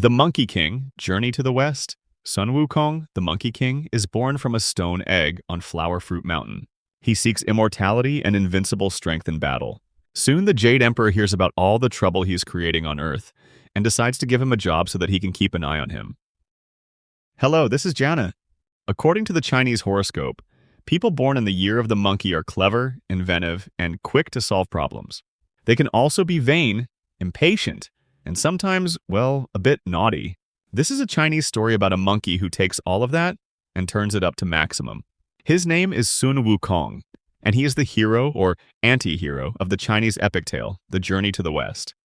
The Monkey King, Journey to the West. Sun Wukong, the Monkey King, is born from a stone egg on Flower Fruit Mountain. He seeks immortality and invincible strength in battle. Soon the Jade Emperor hears about all the trouble he's creating on Earth and decides to give him a job so that he can keep an eye on him. Hello, this is Jana. According to the Chinese horoscope, people born in the year of the monkey are clever, inventive, and quick to solve problems. They can also be vain, impatient, and sometimes, well, a bit naughty. This is a Chinese story about a monkey who takes all of that and turns it up to maximum. His name is Sun Wukong, and he is the hero or anti-hero of the Chinese epic tale, The Journey to the West.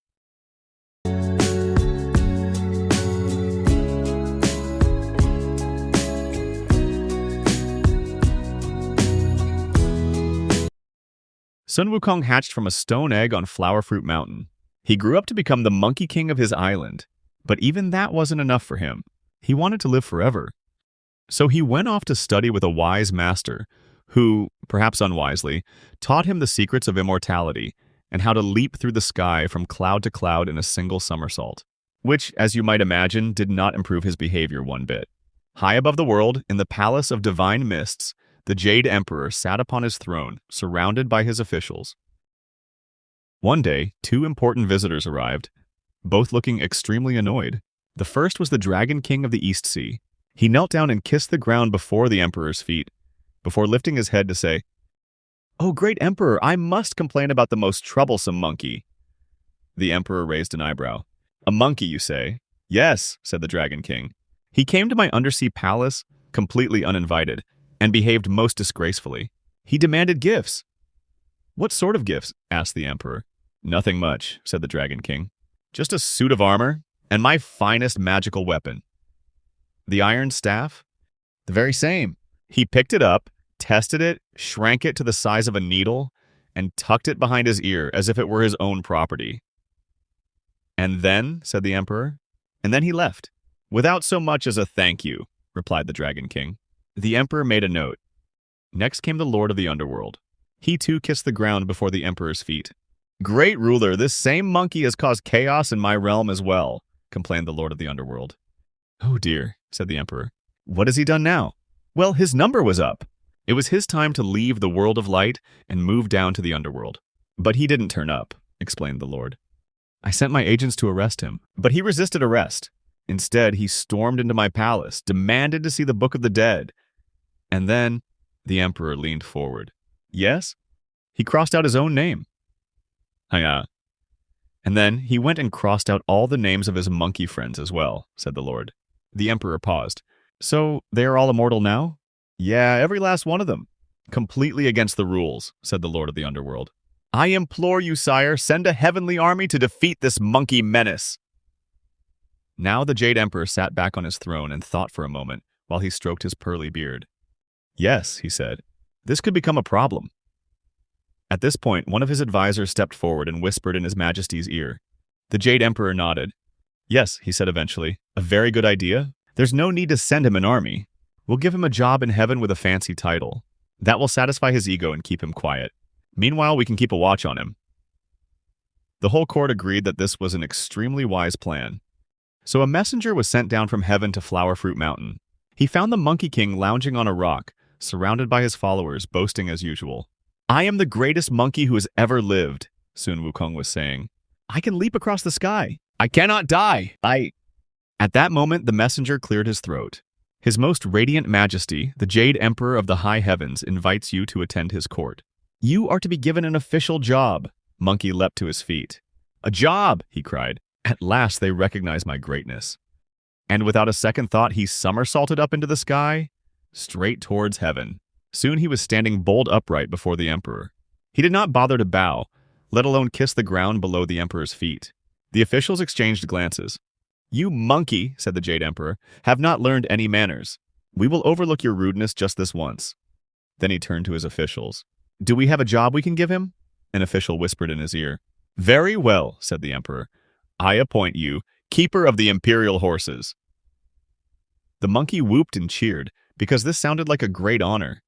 Sun Wukong hatched from a stone egg on Flower Fruit Mountain. He grew up to become the Monkey King of his island, but even that wasn't enough for him. He wanted to live forever. So he went off to study with a wise master who, perhaps unwisely, taught him the secrets of immortality and how to leap through the sky from cloud to cloud in a single somersault, which, as you might imagine, did not improve his behavior one bit. High above the world, in the palace of divine mists, the Jade Emperor sat upon his throne, surrounded by his officials. One day, two important visitors arrived, both looking extremely annoyed. The first was the Dragon King of the East Sea. He knelt down and kissed the ground before the Emperor's feet, before lifting his head to say, "Oh, great Emperor, I must complain about the most troublesome monkey." The Emperor raised an eyebrow. "A monkey, you say?" "Yes," said the Dragon King. "He came to my undersea palace, completely uninvited, and behaved most disgracefully. He demanded gifts." "What sort of gifts?" asked the Emperor. "Nothing much," said the Dragon King. "Just a suit of armor, and my finest magical weapon." "The iron staff?" "The very same." He picked it up, tested it, shrank it to the size of a needle, and tucked it behind his ear as if it were his own property. "And then," said the Emperor, "and then he left." "Without so much as a thank you," replied the Dragon King. The Emperor made a note. Next came the Lord of the Underworld. He too kissed the ground before the Emperor's feet. "Great ruler, this same monkey has caused chaos in my realm as well," complained the Lord of the Underworld. "Oh dear," said the Emperor. "What has he done now?" "Well, his number was up. It was his time to leave the world of light and move down to the underworld. But he didn't turn up," explained the Lord. "I sent my agents to arrest him, but he resisted arrest. Instead, he stormed into my palace, demanded to see the Book of the Dead. And then," the Emperor leaned forward. "Yes?" "He crossed out his own name." "And then he went and crossed out all the names of his monkey friends as well," said the Lord. The Emperor paused. "So they are all immortal now?" "Yeah, every last one of them." "Completely against the rules," said the Lord of the Underworld. "I implore you, sire, send a heavenly army to defeat this monkey menace." Now the Jade Emperor sat back on his throne and thought for a moment while he stroked his pearly beard. "Yes," he said, "this could become a problem." At this point, one of his advisors stepped forward and whispered in His Majesty's ear. The Jade Emperor nodded. "Yes," he said eventually, "a very good idea. There's no need to send him an army. We'll give him a job in heaven with a fancy title. That will satisfy his ego and keep him quiet. Meanwhile, we can keep a watch on him." The whole court agreed that this was an extremely wise plan. So a messenger was sent down from heaven to Flower Fruit Mountain. He found the Monkey King lounging on a rock, surrounded by his followers, boasting as usual. "I am the greatest monkey who has ever lived," Sun Wukong was saying. "I can leap across the sky. I cannot die. At that moment, the messenger cleared his throat. "His most radiant majesty, the Jade Emperor of the high heavens, invites you to attend his court. You are to be given an official job." Monkey leapt to his feet. "A job!" he cried. "At last they recognize my greatness." And without a second thought, he somersaulted up into the sky, straight towards heaven. Soon he was standing bolt upright before the Emperor. He did not bother to bow, let alone kiss the ground below the Emperor's feet. The officials exchanged glances. "You monkey," said the Jade Emperor, "have not learned any manners. We will overlook your rudeness just this once." Then he turned to his officials. "Do we have a job we can give him?" An official whispered in his ear. "Very well," said the Emperor. "I appoint you keeper of the imperial horses." The monkey whooped and cheered, because this sounded like a great honor,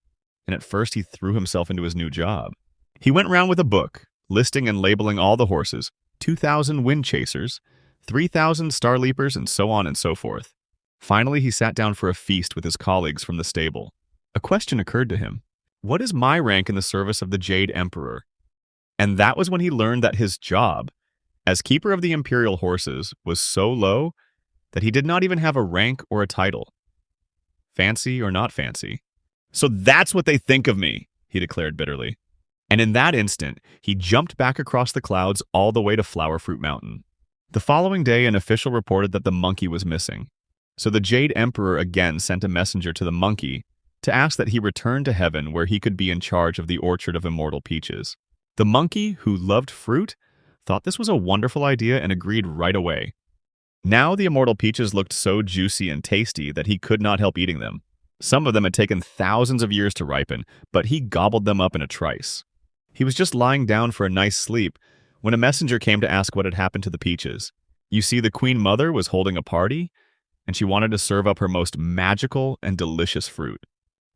and at first he threw himself into his new job. He went round with a book, listing and labeling all the horses, 2,000 wind chasers, 3,000 star leapers, and so on and so forth. Finally, he sat down for a feast with his colleagues from the stable. A question occurred to him. What is my rank in the service of the Jade Emperor? And that was when he learned that his job, as keeper of the imperial horses, was so low that he did not even have a rank or a title. Fancy or not fancy. So that's what they think of me, he declared bitterly. And in that instant, he jumped back across the clouds all the way to Flower Fruit Mountain. The following day, an official reported that the monkey was missing. So the Jade Emperor again sent a messenger to the monkey to ask that he return to heaven where he could be in charge of the orchard of immortal peaches. The monkey, who loved fruit, thought this was a wonderful idea and agreed right away. Now the immortal peaches looked so juicy and tasty that he could not help eating them. Some of them had taken thousands of years to ripen, but he gobbled them up in a trice. He was just lying down for a nice sleep when a messenger came to ask what had happened to the peaches. You see, the Queen Mother was holding a party, and she wanted to serve up her most magical and delicious fruit.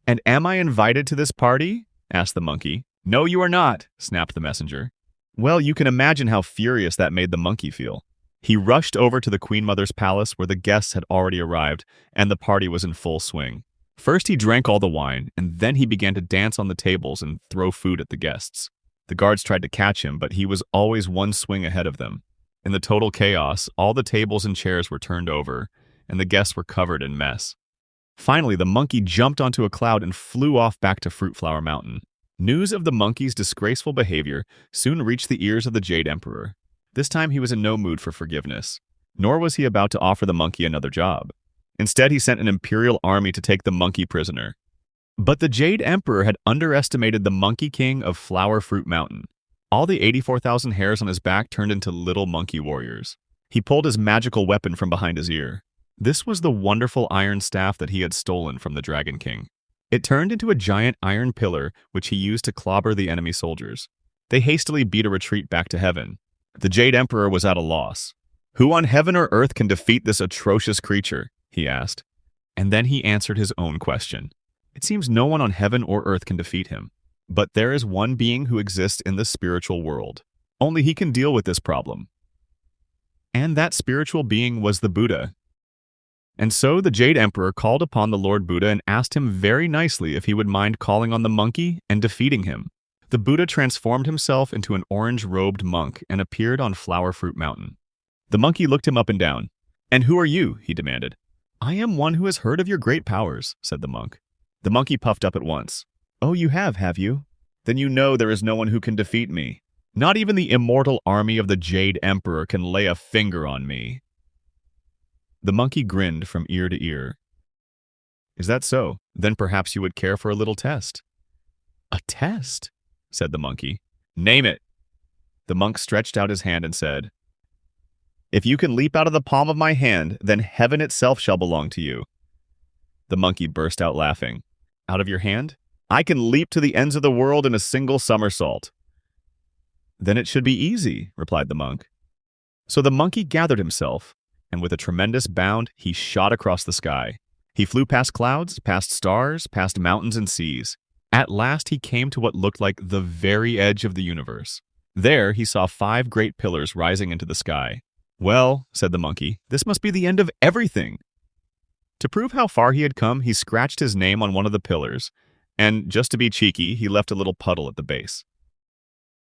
"And am I invited to this party?" asked the monkey. "No, you are not," snapped the messenger. Well, you can imagine how furious that made the monkey feel. He rushed over to the Queen Mother's palace where the guests had already arrived, and the party was in full swing. First, he drank all the wine, and then he began to dance on the tables and throw food at the guests. The guards tried to catch him, but he was always one swing ahead of them. In the total chaos, all the tables and chairs were turned over, and the guests were covered in mess. Finally, the monkey jumped onto a cloud and flew off back to Fruit Flower Mountain. News of the monkey's disgraceful behavior soon reached the ears of the Jade Emperor. This time he was in no mood for forgiveness, nor was he about to offer the monkey another job. Instead, he sent an imperial army to take the monkey prisoner. But the Jade Emperor had underestimated the Monkey King of Flower Fruit Mountain. All the 84,000 hairs on his back turned into little monkey warriors. He pulled his magical weapon from behind his ear. This was the wonderful iron staff that he had stolen from the Dragon King. It turned into a giant iron pillar which he used to clobber the enemy soldiers. They hastily beat a retreat back to heaven. The Jade Emperor was at a loss. "Who on heaven or earth can defeat this atrocious creature?" he asked. And then he answered his own question. It seems no one on heaven or earth can defeat him. But there is one being who exists in the spiritual world. Only he can deal with this problem. And that spiritual being was the Buddha. And so the Jade Emperor called upon the Lord Buddha and asked him very nicely if he would mind calling on the monkey and defeating him. The Buddha transformed himself into an orange-robed monk and appeared on Flower Fruit Mountain. The monkey looked him up and down. "And who are you?" he demanded. "I am one who has heard of your great powers," said the monk. The monkey puffed up at once. "Oh, you have you? Then you know there is no one who can defeat me. Not even the immortal army of the Jade Emperor can lay a finger on me." The monkey grinned from ear to ear. "Is that so? Then perhaps you would care for a little test." "A test?" said the monkey. "Name it." The monk stretched out his hand and said, "If you can leap out of the palm of my hand, then heaven itself shall belong to you." The monkey burst out laughing. "Out of your hand? I can leap to the ends of the world in a single somersault." "Then it should be easy," replied the monk. So the monkey gathered himself, and with a tremendous bound, he shot across the sky. He flew past clouds, past stars, past mountains and seas. At last he came to what looked like the very edge of the universe. There he saw 5 great pillars rising into the sky. "Well," said the monkey, "this must be the end of everything." To prove how far he had come, he scratched his name on one of the pillars, and just to be cheeky, he left a little puddle at the base.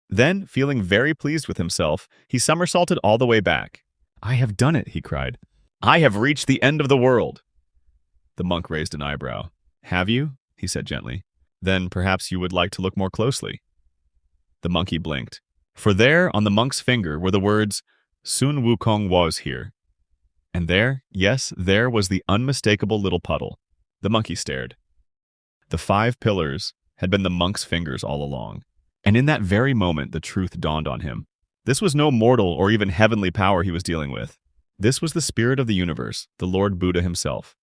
Then, feeling very pleased with himself, he somersaulted all the way back. "I have done it," he cried. "I have reached the end of the world." The monk raised an eyebrow. "Have you?" he said gently. "Then perhaps you would like to look more closely." The monkey blinked. For there, on the monk's finger, were the words, "Sun Wukong was here." And there, yes, there was the unmistakable little puddle. The monkey stared. The 5 pillars had been the monk's fingers all along. And in that very moment, the truth dawned on him. This was no mortal or even heavenly power he was dealing with. This was the spirit of the universe, the Lord Buddha himself.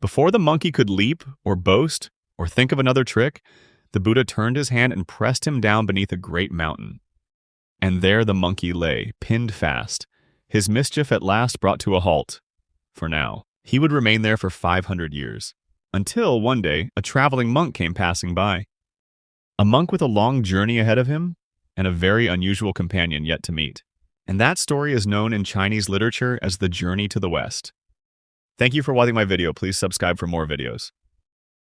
Before the monkey could leap, or boast, or think of another trick, the Buddha turned his hand and pressed him down beneath a great mountain. And there the monkey lay, pinned fast, his mischief at last brought to a halt. For now, he would remain there for 500 years, until one day a traveling monk came passing by. A monk with a long journey ahead of him, and a very unusual companion yet to meet. And that story is known in Chinese literature as the Journey to the West. Thank you for watching my video. Please subscribe for more videos.